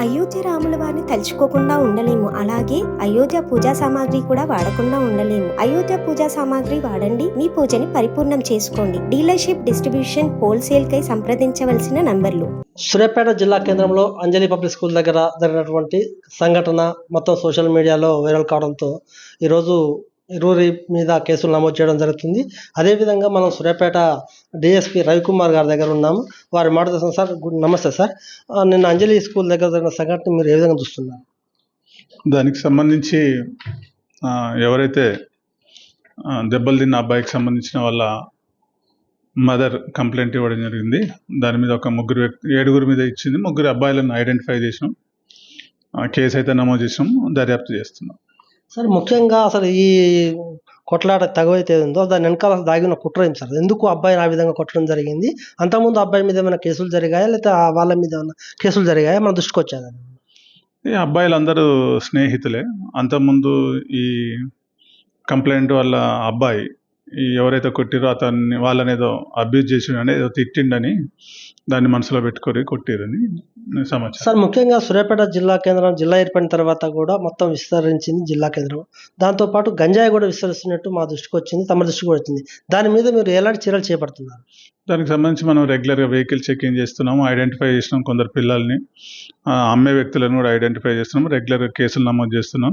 అయోధ్య రాముల వారిని తలుచుకోకుండా ఉండలేము. అలాగే అయోధ్య పూజా సామాగ్రి కూడా వాడకుండా ఉండలేము. అయోధ్య పూజా సామాగ్రి వాడండి, మీ పూజని పరిపూర్ణం చేసుకోండి. డీలర్షిప్, డిస్ట్రిబ్యూషన్, హోల్సేల్ కై సంప్రదించవలసిన నంబర్లు. సూర్యాపేట జిల్లా కేంద్రంలో అంజలి పబ్లిక్ స్కూల్ దగ్గర జరిగినటువంటి సంఘటన మొత్తం సోషల్ మీడియాలో వైరల్ కావడంతో ఈరోజు ఇరువురి మీద కేసులు నమోదు చేయడం జరుగుతుంది. అదేవిధంగా మనం సూర్యాపేట డిఎస్పీ రవికుమార్ గారి దగ్గర ఉన్నాము. వారి మాట తెలుసు. సార్, నమస్తే సార్. నిన్న అంజలి స్కూల్ దగ్గర జరిగిన సంఘటన మీరు ఏ విధంగా చూస్తున్నారు? దానికి సంబంధించి ఎవరైతే దెబ్బలు తిన్న అబ్బాయికి సంబంధించిన వాళ్ళ మదర్ కంప్లైంట్ ఇవ్వడం జరిగింది. దాని మీద ఒక ఏడుగురు మీద ఇచ్చింది. ముగ్గురు అబ్బాయిలను ఐడెంటిఫై చేసినాం. కేసు అయితే నమోదు చేసినాం, దర్యాప్తు చేస్తున్నాం. సార్, ముఖ్యంగా అసలు ఈ కొట్లాట తగవైతే ఉందో దాని వెనకాల దాగిన కుట్ర ఏం సార్? ఎందుకు అబ్బాయిని ఆ విధంగా కొట్టడం జరిగింది? అంతకుముందు అబ్బాయి మీద ఏమైనా కేసులు జరిగాయా, లేకపోతే వాళ్ళ మీద ఏమైనా కేసులు జరిగాయా? మన దృష్టికి వచ్చాయి. ఈ అబ్బాయిలందరూ స్నేహితులే. అంతకుముందు ఈ కంప్లైంట్ వాళ్ళ అబ్బాయి ఎవరైతే కొట్టిరో వాళ్ళని ఏదో అబ్యూజ్ చేసిండని, ఏదో తిట్టిండని దాన్ని మనసులో పెట్టుకొని కొట్టిరని సమాచారం. సార్, ముఖ్యంగా సూర్యాపేట జిల్లా కేంద్రం జిల్లా ఏర్పడిన తర్వాత కూడా మొత్తం విస్తరించింది జిల్లా కేంద్రం. దాంతోపాటు గంజాయి కూడా విస్తరిస్తున్నట్టు మా దృష్టికి వచ్చింది, తమ దృష్టికి కూడా వచ్చింది. దాని మీద మీరు ఎలాంటి చర్యలు చేపడుతున్నారు? దానికి సంబంధించి మనం రెగ్యులర్గా వెహికల్ చెకింగ్ చేస్తున్నాము, ఐడెంటిఫై చేసినాం. కొందరు పిల్లల్ని అమ్మే వ్యక్తులను కూడా ఐడెంటిఫై చేస్తున్నాం. రెగ్యులర్గా కేసులు నమోదు చేస్తున్నాం.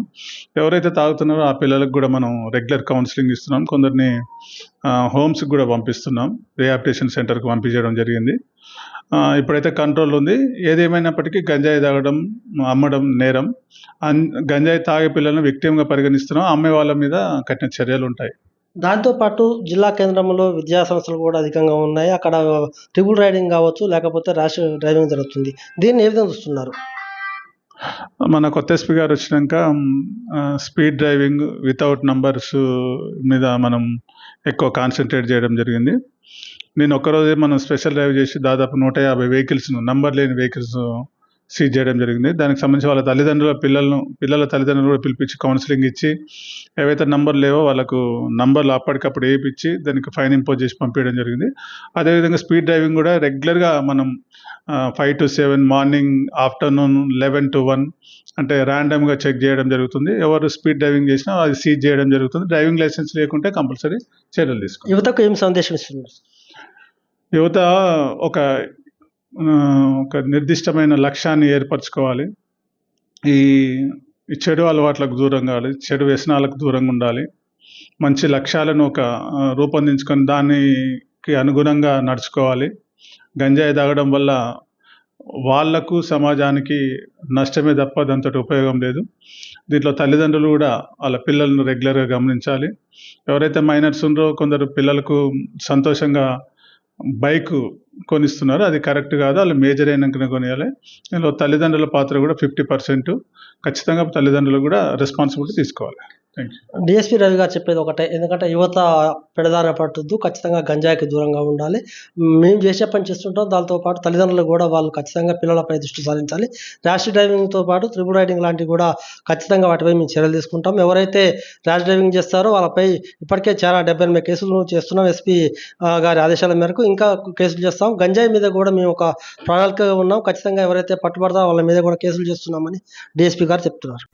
ఎవరైతే తాగుతున్నారో ఆ పిల్లలకు కూడా మనం రెగ్యులర్ కౌన్సిలింగ్ ఇస్తున్నాం. కొందరిని హోమ్స్కి కూడా పంపిస్తున్నాం. రిహాబిలిటేషన్ సెంటర్కి పంపించడం జరిగింది. ఇప్పుడైతే కంట్రోల్ ఉంది. ఏదేమైనప్పటికీ గంజాయి తాగడం, అమ్మడం నేరం. గంజాయి తాగే పిల్లలను విక్టిమ్గా పరిగణిస్తున్నాం. అమ్మే వాళ్ళ మీద కఠిన చర్యలు ఉంటాయి. దాంతోపాటు జిల్లా కేంద్రంలో విద్యా సంస్థలు కూడా అధికంగా ఉన్నాయి. అక్కడ ట్రిపుల్ రైడింగ్ కావచ్చు, లేకపోతే ర్యాష్ డ్రైవింగ్ జరుగుతుంది. దీన్ని ఏ విధంగా చూస్తున్నారు? మన కొత్త ఎస్పీ గారు వచ్చినాక స్పీడ్ డ్రైవింగ్ వితౌట్ నంబర్స్ మీద మనం ఎక్కువ కాన్సన్ట్రేట్ చేయడం జరిగింది. నేను ఒక్కరోజే మనం స్పెషల్ డ్రైవ్ చేసి దాదాపు 150 వెహికల్స్, నంబర్ లేని వెహికల్స్ సీజ్ చేయడం జరిగింది. దానికి సంబంధించి వాళ్ళ పిల్లల తల్లిదండ్రులు కూడా పిలిపించి కౌన్సిలింగ్ ఇచ్చి, ఏవైతే నంబర్ లేవో వాళ్ళకు నంబర్లు అప్పటికప్పుడు వేయించి దానికి ఫైన్ ఇంపోజ్ చేసి పంపించడం జరిగింది. అదేవిధంగా స్పీడ్ డ్రైవింగ్ కూడా రెగ్యులర్గా మనం 5 to 7, మార్నింగ్, ఆఫ్టర్నూన్ 11 to 1 అంటే ర్యాండమ్గా చెక్ చేయడం జరుగుతుంది. ఎవరు స్పీడ్ డ్రైవింగ్ చేసినా అది సీజ్ చేయడం జరుగుతుంది. డ్రైవింగ్ లైసెన్స్ లేకుంటే కంపల్సరీ చర్యలు తీసుకోవాలి. యువతకు ఏం సందేశం ఇస్తున్నారు? యువత ఒక నిర్దిష్టమైన లక్ష్యాన్ని ఏర్పరచుకోవాలి. ఈ చెడు అలవాట్లకు దూరంగా ఉండాలి, చెడు వ్యసనాలకు దూరంగా ఉండాలి. మంచి లక్ష్యాలను రూపొందించుకొని దానికి అనుగుణంగా నడుచుకోవాలి. గంజాయి తాగడం వల్ల వాళ్లకు, సమాజానికి నష్టమే తప్ప దాంతో ఉపయోగం లేదు. దీంట్లో తల్లిదండ్రులు కూడా వాళ్ళ పిల్లలను రెగ్యులర్గా గమనించాలి. ఎవరైతే మైనర్స్ ఉన్నారో కొందరు పిల్లలకు సంతోషంగా బైక్ కొనిస్తున్నారు, అది కరెక్ట్ కాదు. వాళ్ళు మేజర్ అయినాకనే కొనియాలి. దీనిలో తల్లిదండ్రుల పాత్ర కూడా 50%. ఖచ్చితంగా తల్లిదండ్రులు కూడా రెస్పాన్సిబిలిటీ తీసుకోవాలి. Thank you. డిఎస్పీ రవి గారు చెప్పేది ఒకటే, ఎందుకంటే యువత పెడదార పట్టద్దు, ఖచ్చితంగా గంజాయికి దూరంగా ఉండాలి. మేము చేసే పని చేస్తుంటాం. దాంతోపాటు తల్లిదండ్రులు కూడా వాళ్ళు ఖచ్చితంగా పిల్లలపై దృష్టి సారించాలి. ర్యాష్ డ్రైవింగ్తో పాటు ట్రిపుల్ రైడింగ్ లాంటివి కూడా ఖచ్చితంగా వాటిపై మేము చర్యలు తీసుకుంటాం. ఎవరైతే ర్యాష్ డ్రైవింగ్ చేస్తారో వాళ్ళపై ఇప్పటికే చాలా 78 కేసులు చేస్తున్నాం. ఎస్పీ గారి ఆదేశాల మేరకు ఇంకా కేసులు చేస్తాం. గంజాయి మీద కూడా మేము ఒక ప్రణాళికగా ఉన్నాం. ఖచ్చితంగా ఎవరైతే పట్టుబడతారో వాళ్ళ మీద కూడా కేసులు చేస్తున్నామని డిఎస్పీ గారు చెప్తున్నారు.